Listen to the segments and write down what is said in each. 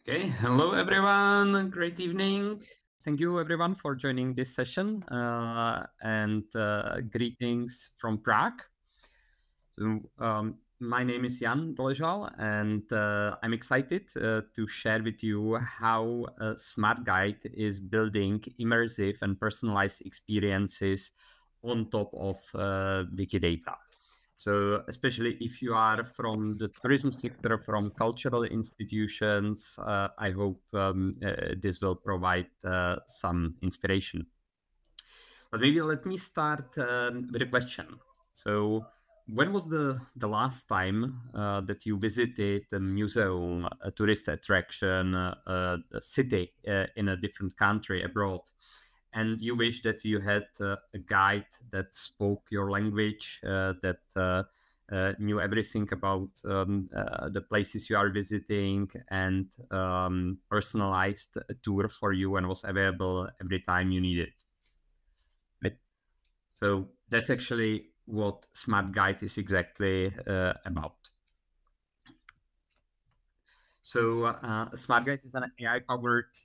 Okay, hello everyone. Great evening. Thank you everyone for joining this session and greetings from Prague. So, my name is Jan Dolezal and I'm excited to share with you how SmartGuide is building immersive and personalized experiences on top of Wikidata. So especially if you are from the tourism sector, from cultural institutions, I hope this will provide some inspiration. But maybe let me start with a question. So when was the last time that you visited a museum, a tourist attraction, a city in a different country abroad? And you wish that you had a guide that spoke your language, that knew everything about the places you are visiting, and personalized a tour for you and was available every time you need it. Right? So that's actually what SmartGuide is exactly about. So SmartGuide is an AI-powered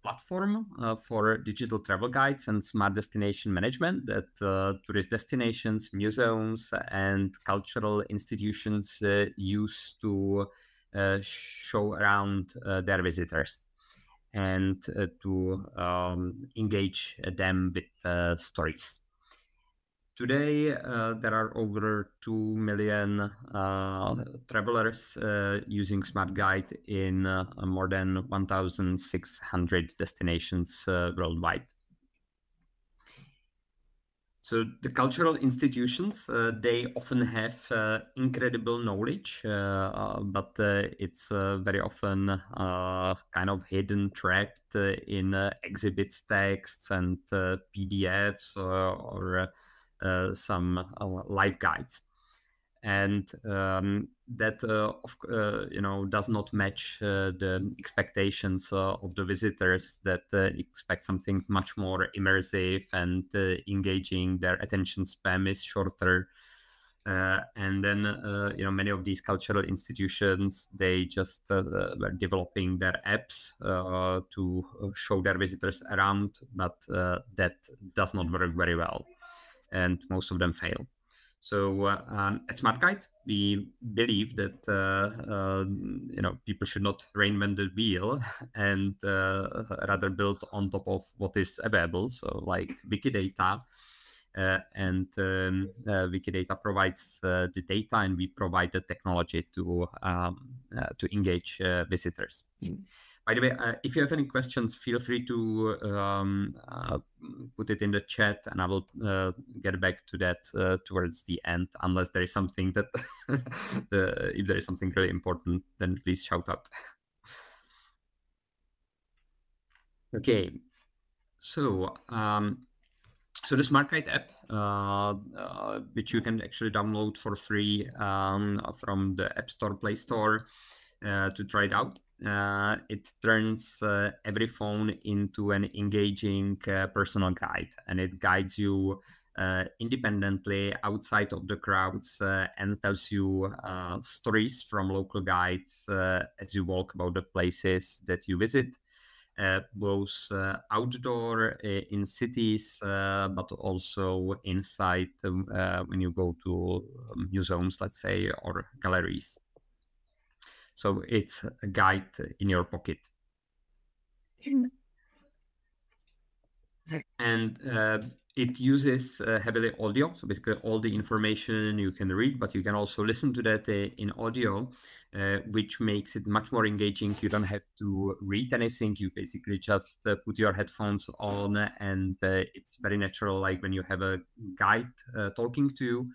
platform for digital travel guides and smart destination management that tourist destinations, museums, and cultural institutions use to show around their visitors and to engage them with stories. Today, there are over 2 million travelers using SmartGuide in more than 1,600 destinations worldwide. So the cultural institutions, they often have incredible knowledge, but it's very often kind of hidden, trapped in exhibits, texts, and PDFs or some live guides, and that does not match the expectations of the visitors that expect something much more immersive and engaging. Their attention span is shorter. And then, many of these cultural institutions, they just were developing their apps to show their visitors around, but that does not work very well, and most of them fail. So at SmartGuide, we believe that people should not reinvent the wheel and rather build on top of what is available. So like Wikidata, and Wikidata provides the data, and we provide the technology to engage visitors. By the way, if you have any questions, feel free to put it in the chat, and I will get back to that towards the end, unless there is something that, if there is something really important, then please shout out. Okay, so so the SmartGuide app, which you can actually download for free from the App Store, Play Store, to try it out. It turns every phone into an engaging personal guide, and it guides you independently outside of the crowds and tells you stories from local guides as you walk about the places that you visit. Both outdoor in cities, but also inside when you go to museums, let's say, or galleries. So it's a guide in your pocket. And it uses heavily audio. So basically all the information you can read, but you can also listen to that in audio, which makes it much more engaging. You don't have to read anything. You basically just put your headphones on, and it's very natural, like when you have a guide talking to you.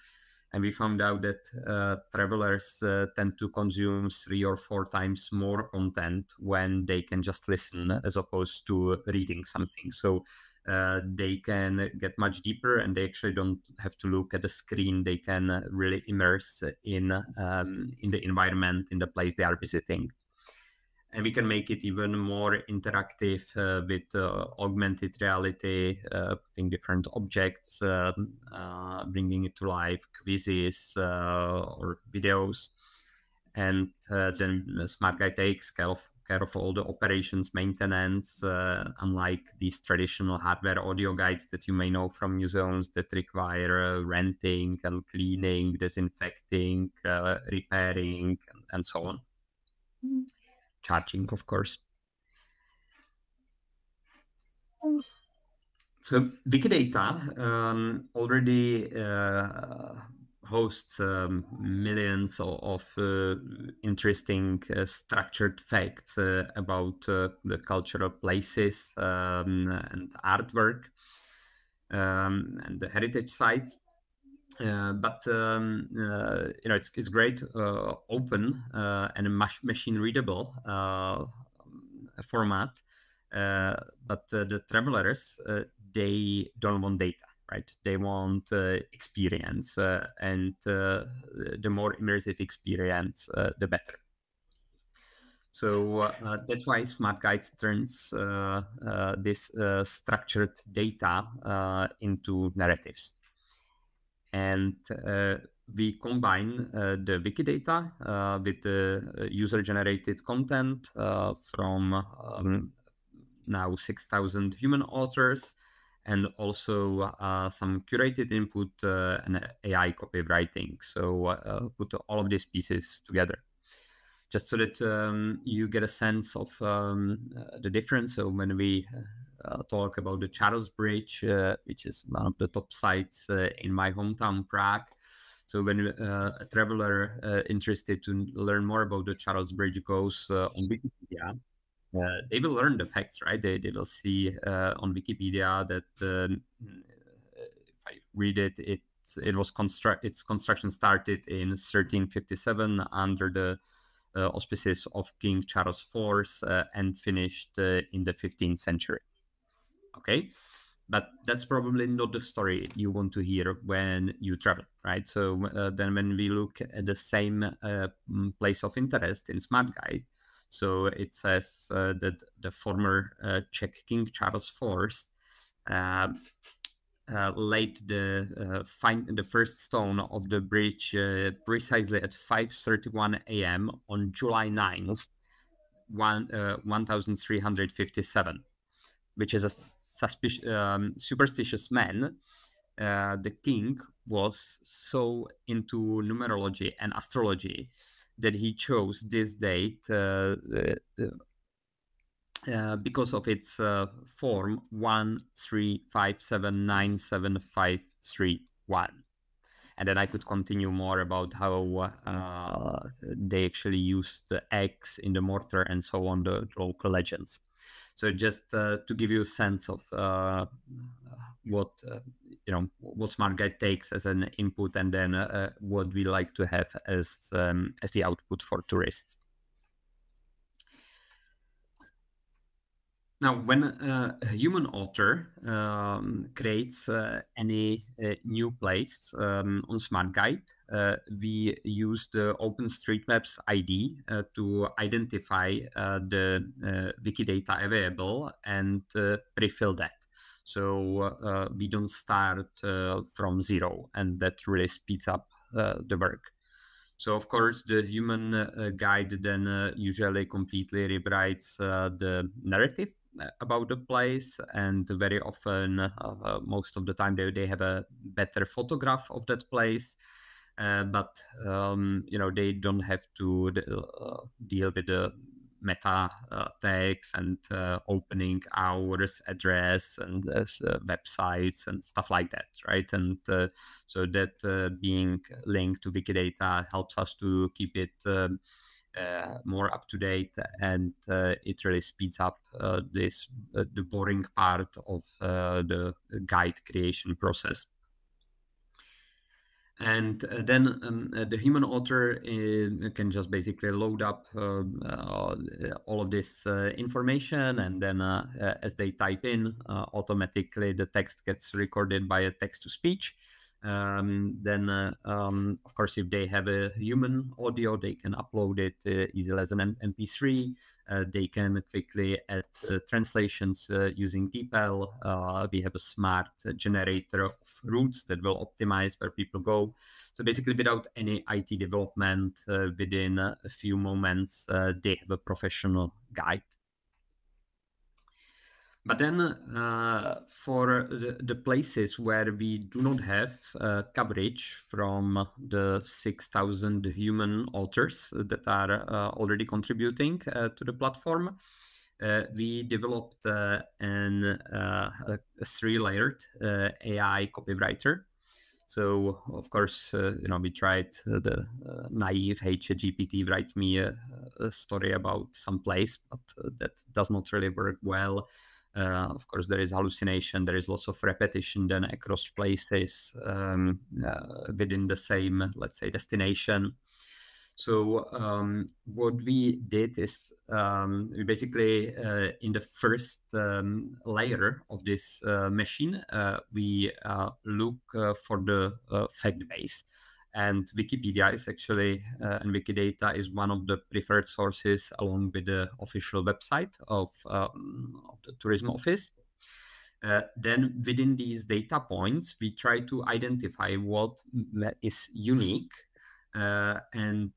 And we found out that travelers tend to consume 3 or 4 times more content when they can just listen as opposed to reading something. So they can get much deeper, and they actually don't have to look at the screen. They can really immerse in the environment, in the place they are visiting. And we can make it even more interactive with augmented reality, putting different objects, bringing it to life, quizzes or videos. And then SmartGuide takes care care of all the operations, maintenance, unlike these traditional hardware audio guides that you may know from museums that require renting and cleaning, disinfecting, repairing, and so on. Charging, of course. So Wikidata already hosts millions of interesting structured facts about the cultural places and artwork and the heritage sites. But it's great, open and machine readable format. But the travelers, they don't want data, right? They want experience, and the more immersive experience, the better. So that's why SmartGuide turns this structured data into narratives. And we combine the Wikidata with the user-generated content from now 6,000 human authors, and also some curated input and AI copywriting. So put all of these pieces together, just so that you get a sense of the difference. So when we talk about the Charles Bridge, which is one of the top sites in my hometown, Prague. So when a traveler interested to learn more about the Charles Bridge goes on Wikipedia, they will learn the facts, right? They will see on Wikipedia that if I read it, its construction started in 1357 under the auspices of King Charles IV and finished in the 15th century. Okay, but that's probably not the story you want to hear when you travel, right? So then when we look at the same place of interest in SmartGuide, so it says that the former Czech King Charles IV laid the first stone of the bridge precisely at 5:31 a.m. on July 9th, 1357, which is a superstitious man. The king was so into numerology and astrology that he chose this date because of its form 135797531. And then I could continue more about how they actually used the eggs in the mortar and so on, the local legends. So just to give you a sense of what SmartGuide takes as an input, and then what we like to have as the output for tourists. Now, when a human author creates any new place on SmartGuide, we use the OpenStreetMaps ID to identify the Wikidata available and pre-fill that. So we don't start from zero, and that really speeds up the work. So, of course, the human guide then usually completely rewrites the narrative about the place, and very often, most of the time, they have a better photograph of that place. But they don't have to deal with the meta tags and opening hours, address, and websites and stuff like that, right? And so that being linked to Wikidata helps us to keep it more up to date, and it really speeds up the boring part of the guide creation process. And then the human author can just basically load up all of this information, and then as they type in, automatically the text gets recorded by a text-to-speech. Then, of course, if they have a human audio, they can upload it easily as an MP3. They can quickly add translations using DeepL. We have a smart generator of routes that will optimize where people go. So basically, without any IT development, within a few moments, they have a professional guide. But then for the places where we do not have coverage from the 6,000 human authors that are already contributing to the platform, we developed a 3-layered AI copywriter. So of course, we tried the naive, hey, GPT, write me a story about some place, but that does not really work well. Of course, there is hallucination. There is lots of repetition then across places within the same, let's say, destination. So what we did is we basically, in the first layer of this machine, we look for the fact base. And Wikipedia is actually, and Wikidata is one of the preferred sources along with the official website of the tourism office. Then within these data points, we try to identify what is unique and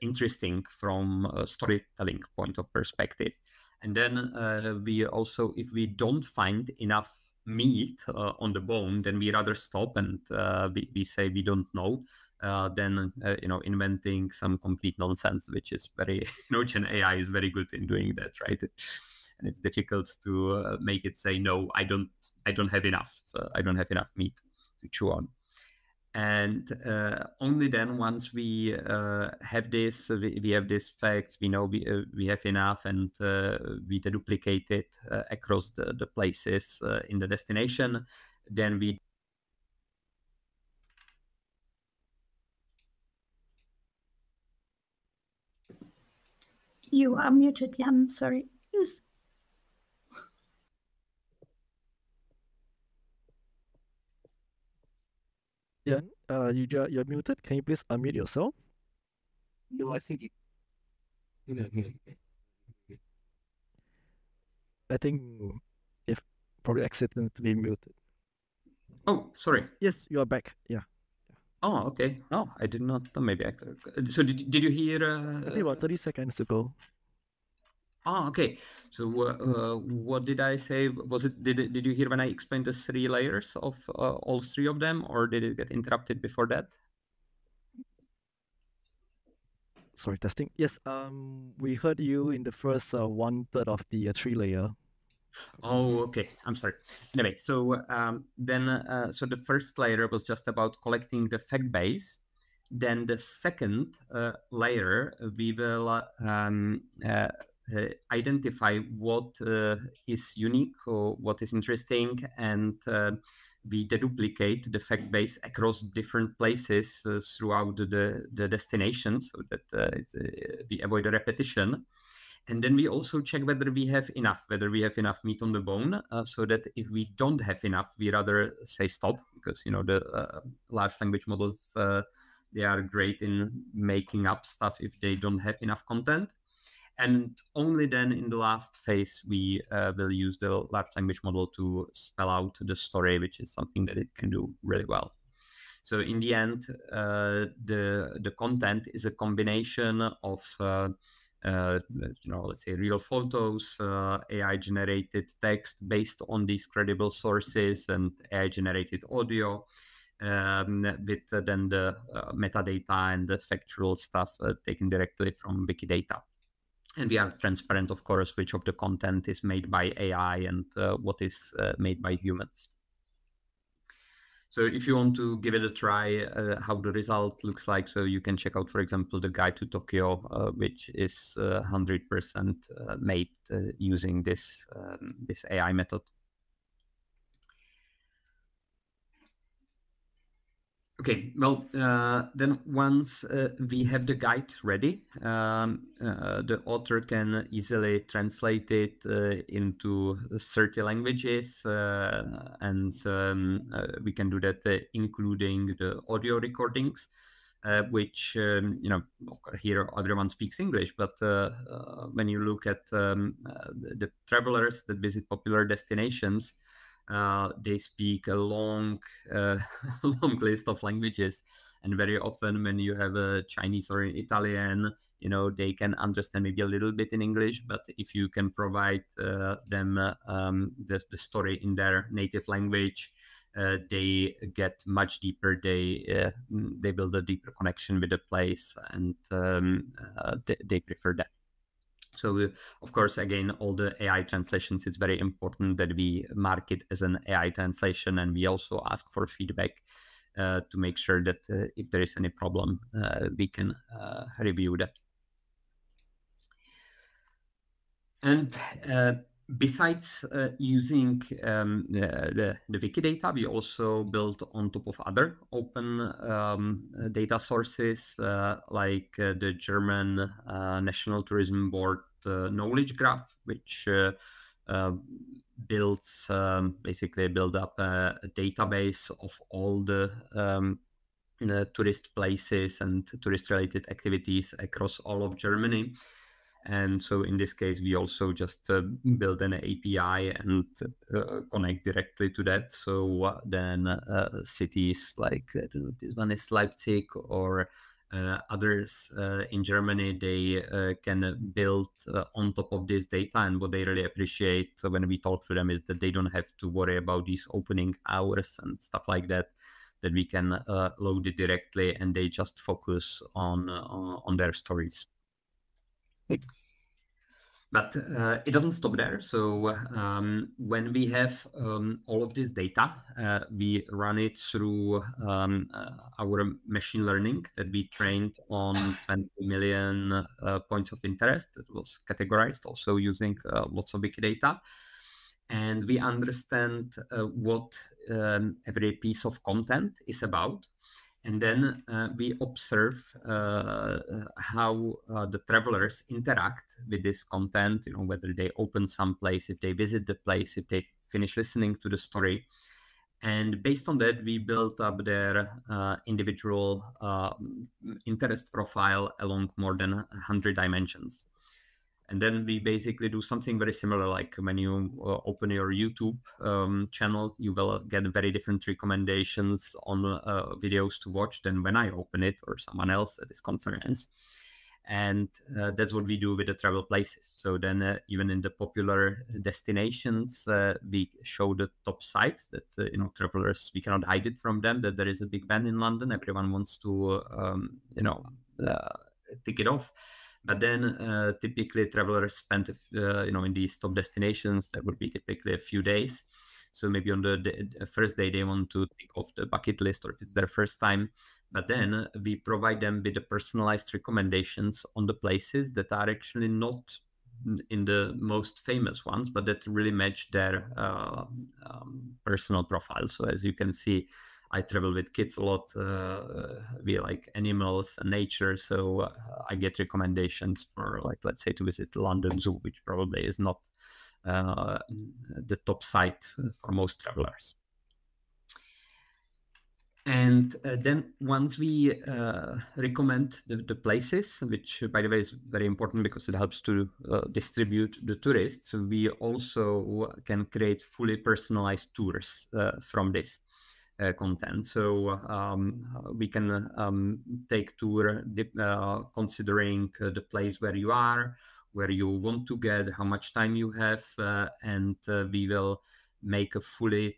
interesting from a storytelling point of perspective. And then we also, if we don't find enough meat on the bone, then we rather stop and we say we don't know. Then inventing some complete nonsense, which is very, Gen AI is very good in doing that, right? And it's difficult to make it say no. I don't have enough. I don't have enough meat to chew on. And only then, once we have this, we have this fact, we know we have enough, and we duplicate it across the places in the destination, then we. You are muted, Jan, sorry. Jan, you're muted. Can you please unmute yourself? No, I think I think if probably accidentally muted. Oh, sorry. Yes, you are back. Yeah. Oh, okay. Oh, I did not. Maybe I could. So did you hear? I think about 30 seconds ago. Oh, okay. So what did I say? Was it did you hear when I explained the 3 layers of all 3 of them, or did it get interrupted before that? Sorry, testing. Yes, we heard you in the first 1/3 of the 3-layer. Oh, okay. I'm sorry. Anyway, so then so the first layer was just about collecting the fact base. Then the second layer, we will identify what is unique or what is interesting, and we deduplicate the fact base across different places throughout the destination, so that we avoid a repetition. And then we also check whether we have enough meat on the bone, so that if we don't have enough, we rather say stop, because the large language models, they are great in making up stuff if they don't have enough content. And only then in the last phase, we will use the large language model to spell out the story, which is something that it can do really well. So in the end, the content is a combination of let's say real photos, AI-generated text based on these credible sources, and AI-generated audio, with then the metadata and the factual stuff taken directly from Wikidata. And we are transparent, of course, which of the content is made by AI and what is made by humans. So if you want to give it a try, how the result looks like, so you can check out, for example, the Guide to Tokyo, which is 100% made using this AI method. Okay, well, then once we have the guide ready, the author can easily translate it into 30 languages, and we can do that including the audio recordings, which, here everyone speaks English, but when you look at the travelers that visit popular destinations, they speak a long long list of languages, And very often when you have a Chinese or an Italian, you know, they can understand maybe a little bit in English, but if you can provide them the story in their native language, they get much deeper. They build a deeper connection with the place, and they prefer that. So of course, again, all the AI translations, it's very important that we mark it as an AI translation, and we also ask for feedback to make sure that if there is any problem, we can review that. And besides using the Wikidata, we also built on top of other open data sources like the German National Tourism Board Knowledge Graph, which builds basically build up a database of all the tourist places and tourist related activities across all of Germany. And so in this case, we also just build an API and connect directly to that. So then cities like this one is Leipzig or others in Germany, they can build on top of this data. And what they really appreciate when we talk to them is that they don't have to worry about these opening hours and stuff like that, that we can load it directly, and they just focus on their stories. But it doesn't stop there. So when we have all of this data, we run it through our machine learning that we trained on 20 million points of interest that was categorized, also using lots of Wikidata. And we understand what every piece of content is about. And then we observe how the travelers interact with this content, you know, whether they open some place, if they visit the place, if they finish listening to the story. And based on that, we built up their individual interest profile along more than 100 dimensions. And then we basically do something very similar, like when you open your YouTube channel, you will get very different recommendations on videos to watch than when I open it or someone else at this conference. And that's what we do with the travel places. So then even in the popular destinations, we show the top sites that, you know, travelers, we cannot hide it from them that there is a Big Ben in London. Everyone wants to, tick it off. But then typically travelers spend, in these top destinations, that would be typically a few days. So maybe on the first day, they want to tick off the bucket list, or if it's their first time. But then we provide them with the personalized recommendations on the places that are actually not in the most famous ones, but that really match their personal profile. So as you can see, I travel with kids a lot. We like animals and nature. So I get recommendations for, like, let's say, to visit London Zoo, which probably is not the top site for most travelers. And then once we recommend the places, which, by the way, is very important because it helps to distribute the tourists, we also can create fully personalized tours from this content. So we can take tour considering the place where you are, where you want to get, how much time you have, and we will make a fully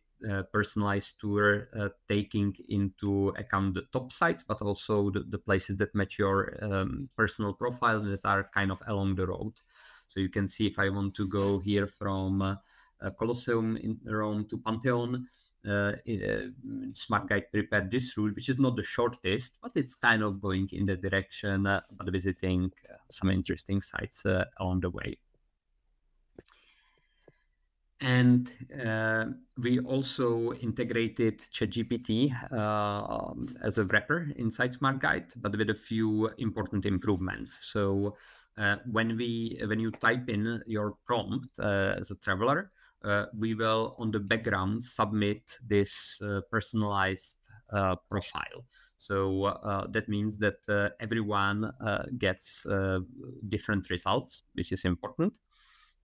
personalized tour taking into account the top sites, but also the places that match your personal profile that are kind of along the road. So you can see if I want to go here from Colosseum in Rome to Pantheon, SmartGuide prepared this route, which is not the shortest, but it's kind of going in the direction, but visiting some interesting sites along the way. And we also integrated ChatGPT as a wrapper inside SmartGuide, but with a few important improvements. So when you type in your prompt as a traveler, we will on the background submit this personalized profile. So that means that everyone gets different results, which is important.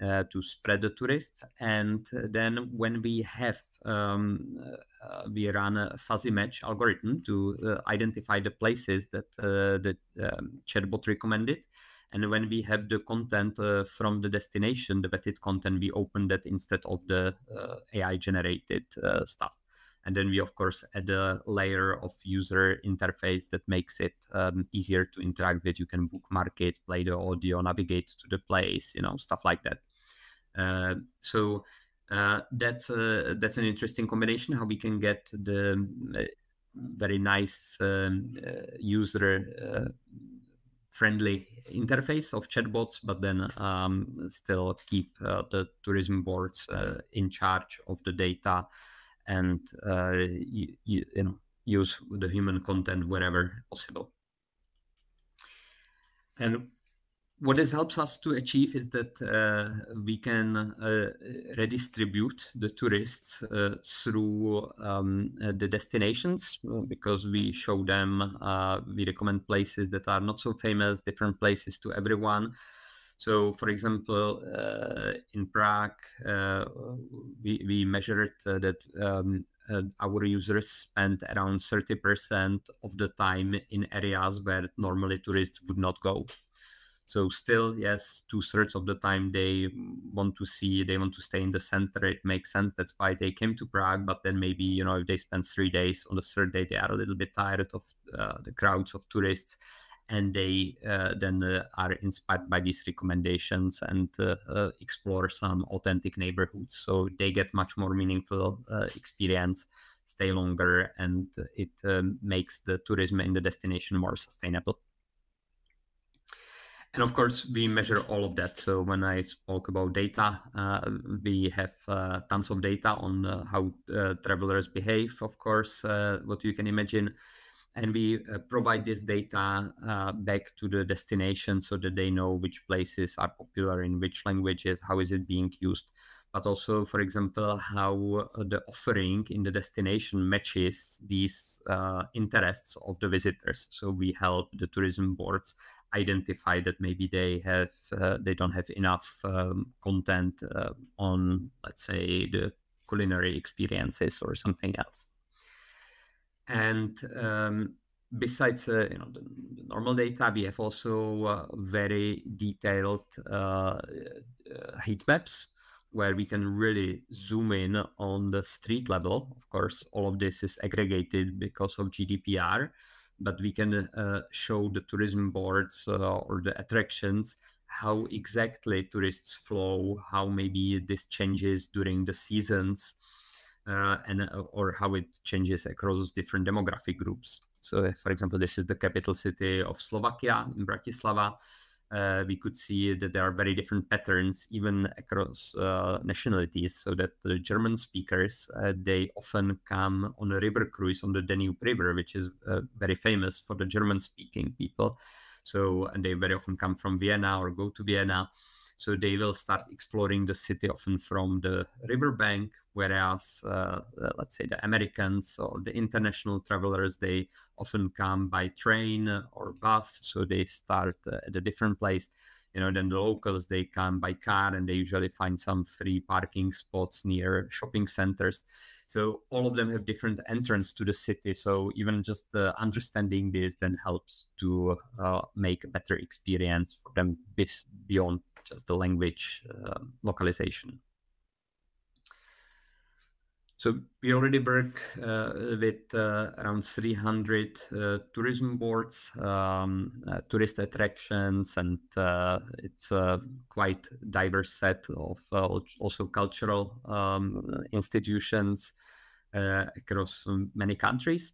to spread the tourists. And then when we have, we run a fuzzy match algorithm to identify the places that the chatbot recommended. And when we have the content from the destination, the vetted content, we open that instead of the AI generated stuff. And then we, of course, add a layer of user interface that makes it easier to interact with. You can bookmark it, play the audio, navigate to the place, stuff like that. So that's an interesting combination, how we can get the very nice user friendly interface of chatbots, but then still keep the tourism boards in charge of the data and use the human content wherever possible. And what this helps us to achieve is that we can redistribute the tourists through the destinations, because we show them, we recommend places that are not so famous, different places to everyone. So, for example, in Prague, we measured that our users spend around 30% of the time in areas where normally tourists would not go. So still, yes, 2/3 of the time they want to stay in the center. It makes sense. That's why they came to Prague. But then maybe, if they spend 3 days, on the third day, they are a little bit tired of the crowds of tourists. And they then are inspired by these recommendations and explore some authentic neighborhoods. So they get much more meaningful experience, stay longer, and it makes the tourism in the destination more sustainable. And of course, we measure all of that. So when I spoke about data, we have tons of data on how travelers behave, of course, what you can imagine. And we provide this data back to the destination so that they know which places are popular in which languages, how is it being used, but also, for example, how the offering in the destination matches these interests of the visitors. So we help the tourism boards identify that maybe they don't have enough content on, let's say, the culinary experiences or something else. And besides the normal data, we have also very detailed heat maps where we can really zoom in on the street level. Of course, all of this is aggregated because of GDPR, but we can show the tourism boards or the attractions how exactly tourists flow, how maybe this changes during the seasons, or how it changes across different demographic groups. So, for example, this is the capital city of Slovakia, in Bratislava. We could see that there are very different patterns even across nationalities, so that the German speakers, they often come on a river cruise on the Danube River, which is very famous for the German-speaking people. So, and they very often come from Vienna or go to Vienna. So they will start exploring the city often from the riverbank, whereas, let's say, the Americans or the international travelers, they often come by train or bus, so they start at a different place. Then the locals, they come by car, and they usually find some free parking spots near shopping centers. So all of them have different entrance to the city. So even just understanding this then helps to make a better experience for them beyond just the language localization. So we already work with around 300 tourism boards, tourist attractions, and it's a quite diverse set of also cultural institutions across many countries.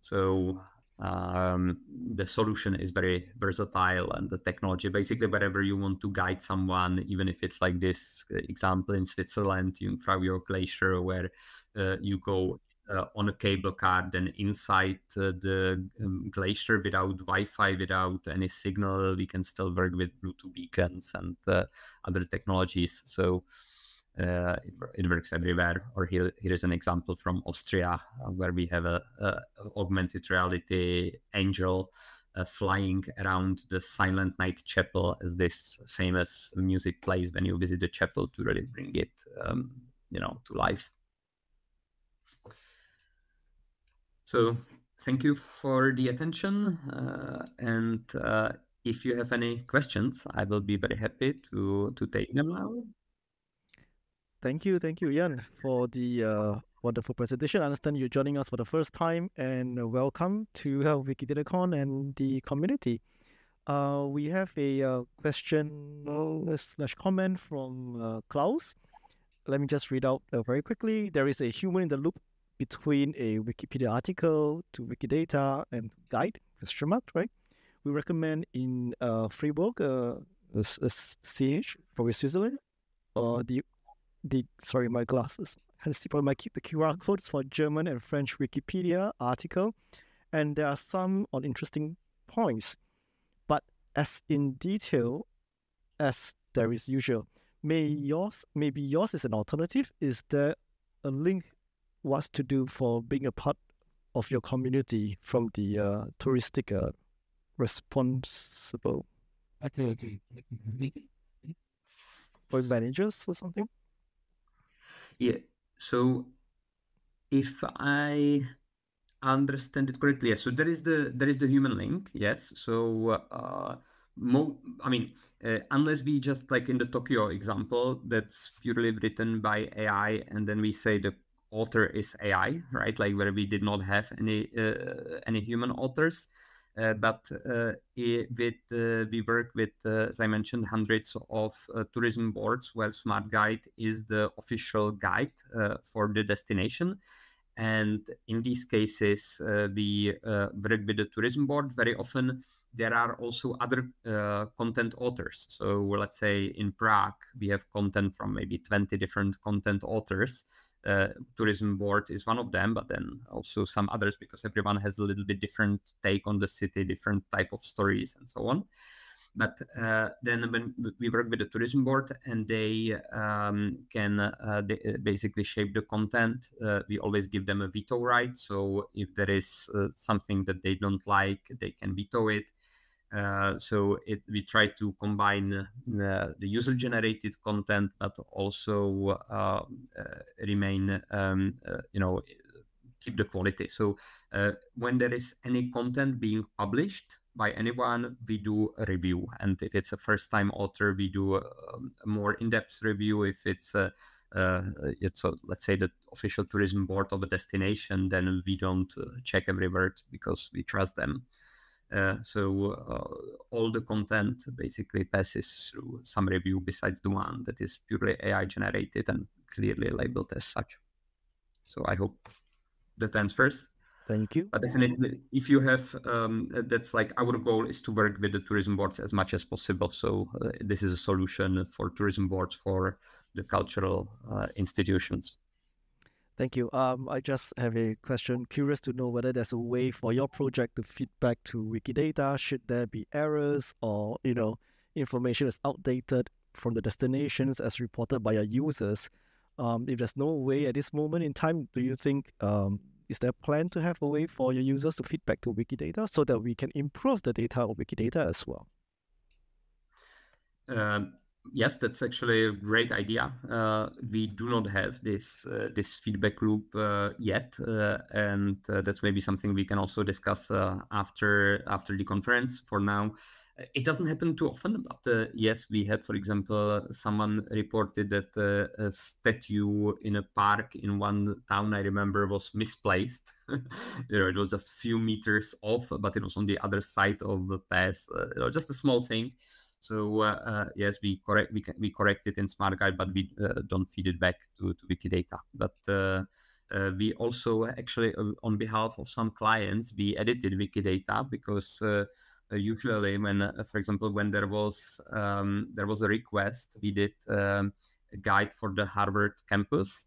So the solution is very versatile, and the technology, basically wherever you want to guide someone, even if it's like this example in Switzerland, Jungfraujoch Glacier, where you go on a cable car, then inside the glacier without Wi-Fi, without any signal, we can still work with Bluetooth beacons and other technologies. So it works everywhere. Or here is an example from Austria, where we have a augmented reality angel flying around the Silent Night Chapel, as this famous music plays when you visit the chapel, to really bring it, to life. So thank you for the attention, and if you have any questions, I will be very happy to take them now. Thank you, Jan, for the wonderful presentation. I understand you're joining us for the first time, and welcome to WikidataCon and the community. We have a question / comment from Klaus. Let me just read out very quickly. There is a human in the loop between a Wikipedia article to Wikidata and guide, question mark, right? We recommend in Freiburg, CH, probably Switzerland, or sorry, my glasses. And see, probably the QR codes for German and French Wikipedia article, and there are some on interesting points, but as in detail as there is usual. Maybe yours is an alternative. Is there a link? What's to do for being a part of your community from the touristic responsible or managers or something? Yeah. So if I understand it correctly, yes. So there is the human link, yes. So unless we just, like in the Tokyo example, that's purely written by AI, and then we say the author is AI, right? Like where we did not have any human authors. But we work with, as I mentioned, hundreds of tourism boards where SmartGuide is the official guide for the destination. And in these cases, we work with the tourism board. Very often, there are also other content authors. So let's say in Prague, we have content from maybe 20 different content authors. Tourism board is one of them, but then also some others, because everyone has a little bit different take on the city, different type of stories and so on. But then when we work with the tourism board and they can basically shape the content, we always give them a veto right. So if there is something that they don't like, they can veto it. So we try to combine the user-generated content, but also remain, keep the quality. So when there is any content being published by anyone, we do a review. And if it's a first-time author, we do a more in-depth review. If it's let's say the official tourism board of a destination, then we don't check every word because we trust them. So all the content basically passes through some review besides the one that is purely AI generated and clearly labeled as such. So I hope that answers. Thank you. But definitely, if you have, that's like our goal is to work with the tourism boards as much as possible. So this is a solution for tourism boards for the cultural institutions. Thank you. I just have a question. Curious to know whether there's a way for your project to feed back to Wikidata. Should there be errors or, information is outdated from the destinations as reported by your users? If there's no way at this moment in time, do you think, is there a plan to have a way for your users to feedback to Wikidata so that we can improve the data of Wikidata as well? Yes, that's actually a great idea. We do not have this feedback loop yet, and that's maybe something we can also discuss after the conference. For now, it doesn't happen too often, but yes, we had, for example, someone reported that a statue in a park in one town I remember was misplaced. It was just a few meters off, but it was on the other side of the path. Just a small thing. So yes, we correct it in SmartGuide, but we don't feed it back to Wikidata. But we also actually, on behalf of some clients, we edited Wikidata because usually, when, for example, when there was a request, we did a guide for the Harvard campus,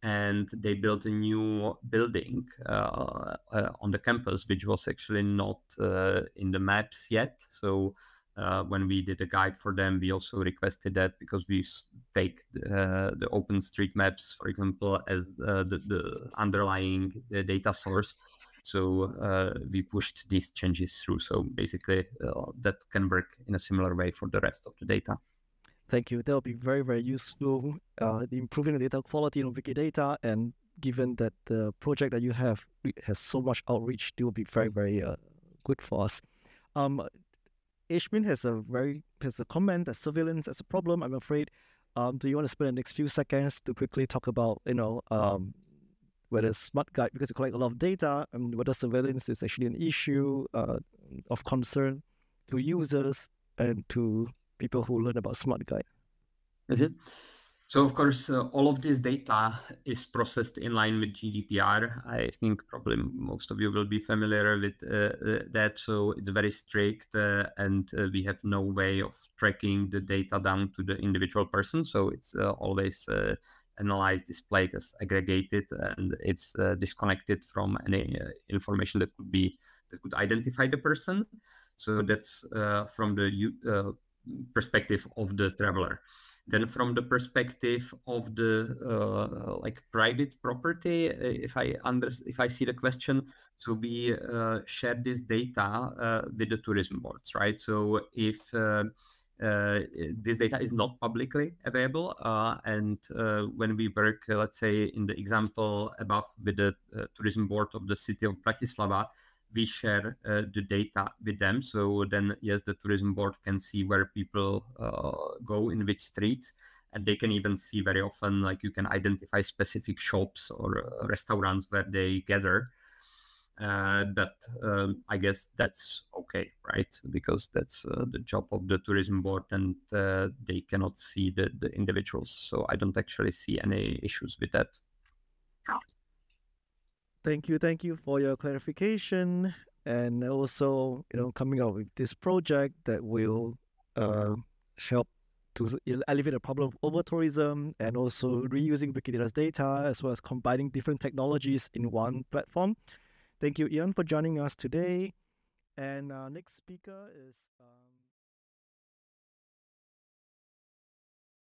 and they built a new building on the campus, which was actually not in the maps yet. So when we did a guide for them, we also requested that, because we take the OpenStreetMaps, for example, as the underlying data source. So we pushed these changes through. So basically that can work in a similar way for the rest of the data. Thank you. That will be very, very useful. Improving the data quality of Wikidata, and given that the project that you have has so much outreach, it will be very, very good for us. Ishmin has a comment that surveillance as a problem, I'm afraid. Do you want to spend the next few seconds to quickly talk about, whether SmartGuide, because you collect a lot of data, and whether surveillance is actually an issue of concern to users and to people who learn about SmartGuide? Mm-hmm. So of course, all of this data is processed in line with GDPR. I think probably most of you will be familiar with that. So it's very strict, and we have no way of tracking the data down to the individual person. So it's always analyzed, displayed as aggregated, and it's disconnected from any information that could identify the person. So that's from the perspective of the traveler. Then from the perspective of the like private property, if I see the question, so we share this data with the tourism boards, right? So if this data is not publicly available, and when we work, let's say in the example above with the tourism board of the city of Bratislava, we share the data with them. So then, yes, the tourism board can see where people go in which streets, and they can even see very often, like you can identify specific shops or restaurants where they gather. But I guess that's okay, right? Because that's the job of the tourism board, and they cannot see the individuals. So I don't actually see any issues with that. Thank you for your clarification, and also coming up with this project that will help to alleviate the problem of over-tourism, and also reusing Wikidata's data, as well as combining different technologies in one platform. Thank you, Ian, for joining us today. And next speaker is